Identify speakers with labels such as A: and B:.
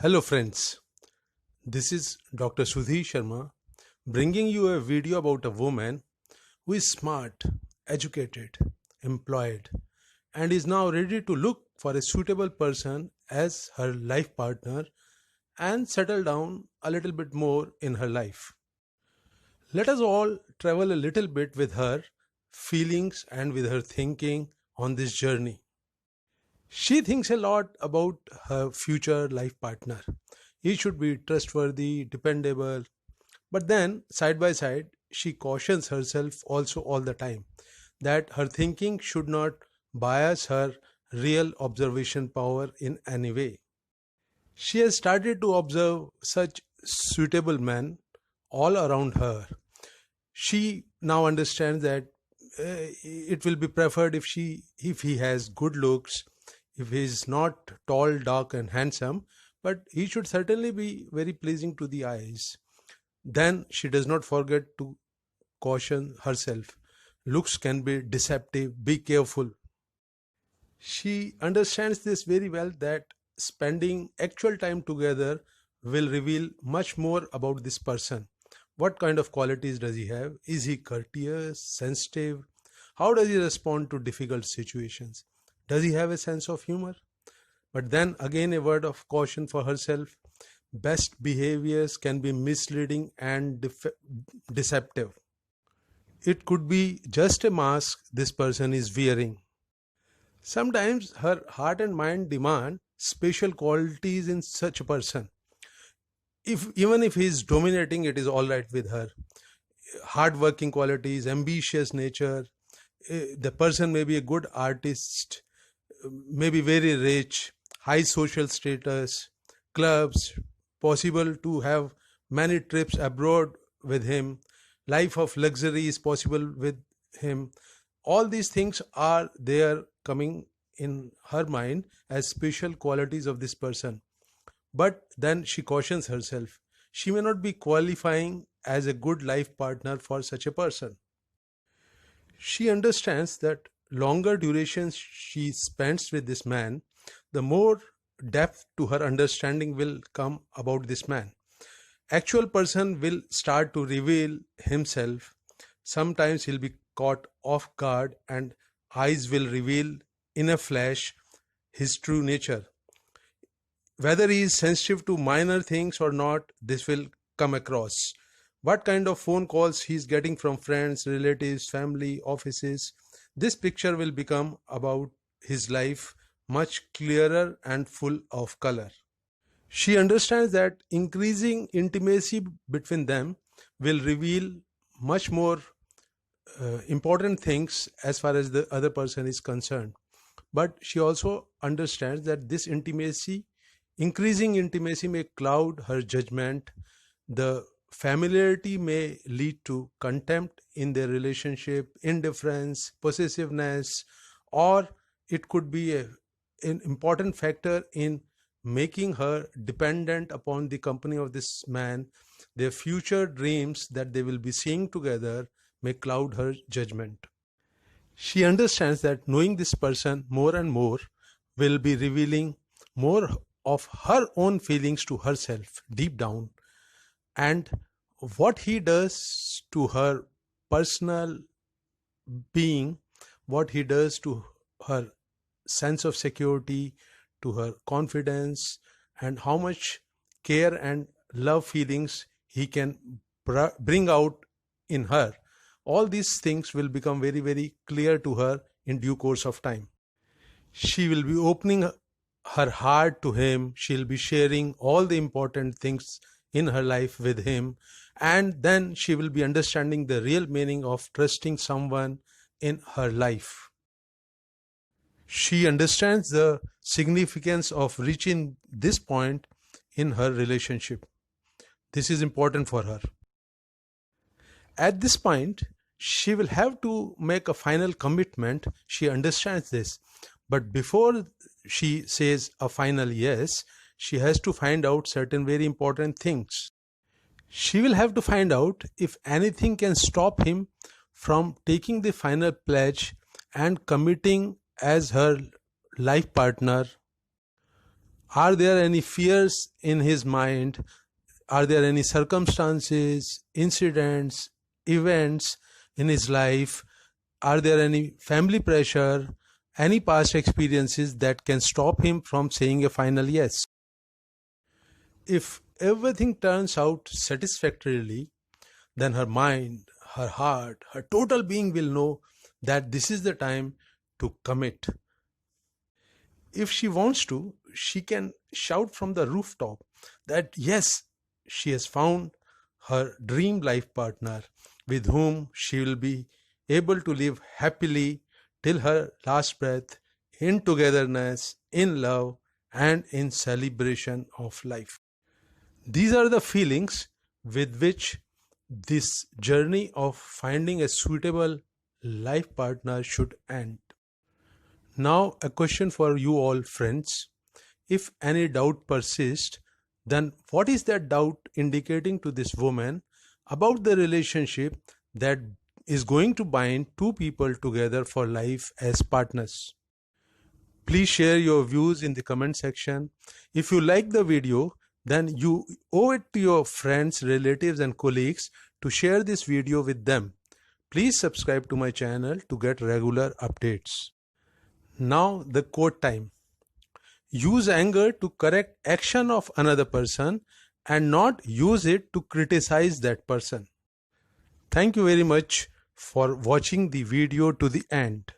A: Hello friends, this is Dr. Sudhi Sharma bringing you a video about a woman who is smart, educated, employed and is now ready to look for a suitable person as her life partner and settle down a little bit more in her life. Let us all travel a little bit with her feelings and with her thinking on this journey. She thinks a lot about her future life partner. He should be trustworthy, dependable. But then, side by side, she cautions herself also all the time that her thinking should not bias her real observation power in any way. She has started to observe such suitable men all around her. She now understands that it will be preferred if he has good looks, if he is not tall, dark and handsome, but he should certainly be very pleasing to the eyes. Then she does not forget to caution herself. Looks can be deceptive, be careful. She understands this very well that spending actual time together will reveal much more about this person. What kind of qualities does he have? Is he courteous, sensitive? How does he respond to difficult situations? Does he have a sense of humor? But then again, a word of caution for herself. Best behaviors can be misleading and deceptive. It could be just a mask this person is wearing. Sometimes her heart and mind demand special qualities in such a person. Even if he is dominating, it is all right with her. Hardworking qualities, ambitious nature. The person may be a good artist, may be very rich, high social status, clubs, possible to have many trips abroad with him, life of luxury is possible with him. All these things are there coming in her mind as special qualities of this person. But then she cautions herself. She may not be qualifying as a good life partner for such a person. She understands that longer duration she spends with this man, the more depth to her understanding will come about this man. Actual person will start to reveal himself. Sometimes he'll be caught off guard and eyes will reveal in a flash his true nature. Whether he is sensitive to minor things or not, this will come across. What kind of phone calls he is getting from friends, relatives, family, offices. This picture will become about his life much clearer and full of color. She understands that increasing intimacy between them will reveal much more important things as far as the other person is concerned. But she also understands that this increasing intimacy may cloud her judgment. The familiarity may lead to contempt in their relationship, indifference, possessiveness, or it could be an important factor in making her dependent upon the company of this man. Their future dreams that they will be seeing together may cloud her judgment. She understands that knowing this person more and more will be revealing more of her own feelings to herself deep down, and what he does to her personal being, what he does to her sense of security, to her confidence, and how much care and love feelings he can bring out in her. All these things will become very, very clear to her in due course of time. She will be opening her heart to him. She'll be sharing all the important things in her life with him. And then she will be understanding the real meaning of trusting someone in her life. She understands the significance of reaching this point in her relationship. This is important for her. At this point, she will have to make a final commitment. She understands this. But before she says a final yes, she has to find out certain very important things. She will have to find out if anything can stop him from taking the final pledge and committing as her life partner. Are there any fears in his mind? Are there any circumstances, incidents, events in his life? Are there any family pressure, any past experiences that can stop him from saying a final yes? If everything turns out satisfactorily, then her mind, her heart, her total being will know that this is the time to commit. If she wants to, she can shout from the rooftop that yes, she has found her dream life partner with whom she will be able to live happily till her last breath, in togetherness, in love, and in celebration of life. These are the feelings with which this journey of finding a suitable life partner should end. Now, a question for you all, friends. If any doubt persists, then what is that doubt indicating to this woman about the relationship that is going to bind two people together for life as partners? Please share your views in the comment section. If you like the video, then you owe it to your friends, relatives, and colleagues to share this video with them. Please subscribe to my channel to get regular updates. Now the quote time. Use anger to correct action of another person and not use it to criticize that person. Thank you very much for watching the video to the end.